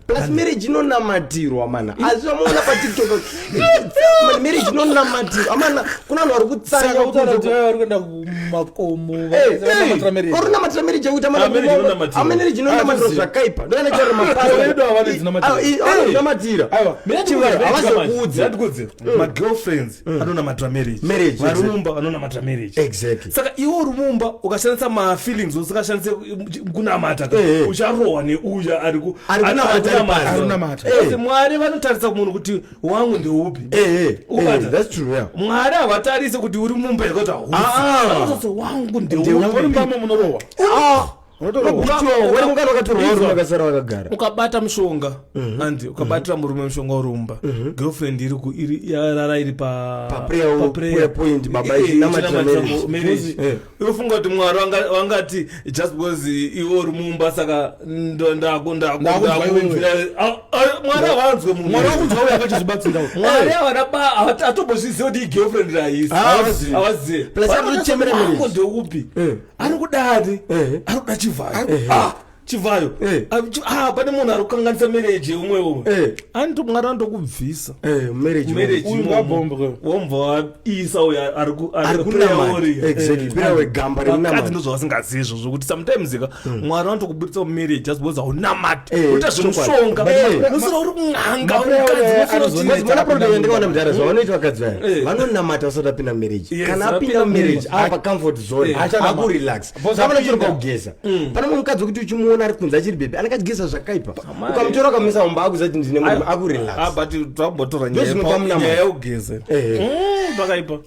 plus marriage inonamatirwa mana azvamuona patiktok marriage inonamatirwa amana kuna vanhu vari kutsanya vari kuenda kumakomo namatira marriage yekuti marriage inonamatirwa zvakaipa ndoanachaira mapasinamatira havazokudze magirlfriends anonamatira marriage varumba vanonamatira marriage exactly saka iwe uri mumba ukashandisa mafeelings usikashandise kunamata ucharohwa neuya arikunamata mwari vanotarisa munhu kuti wangu ndeupi mwari havatarise kuti uri mumba yakati wangu ndeupimbamo munorohwa ukabata mushonga andi ukabatira murume mushonga urumba girlfriend yarara iri paprayer baba marriage unofunga kuti mwari wangati just because iwe uri mumba saka ndakumvira mwari havanzwe mwari atobozviziva kuti igirlfriend raisi avazive ndeupi anokudati anoda chivhayo pane munhu ari kukanganisa marriage yeumwe anito mwari anotokubvisa marriage womva waisa uyo arikunamaaakadzi ndozvavasingazizvo zvokuti sometimes mwari anotokubudisa mumarriage just because haunamati uita zvemushonga musina uri kun'anga zvavanoita vakadzi vaya vanonamata vasati apinda marriage kana apinda marriage apa comfort zone akurelax avanachirwa kugeza pane munhu mukadzi wekuti uchimuona ari kunze achiri bebe anakageza zvakaipa ukamutora ukamisa mumba akuzati ndine munhu akurelax but twambotora nyaya yekugeza zvakaipa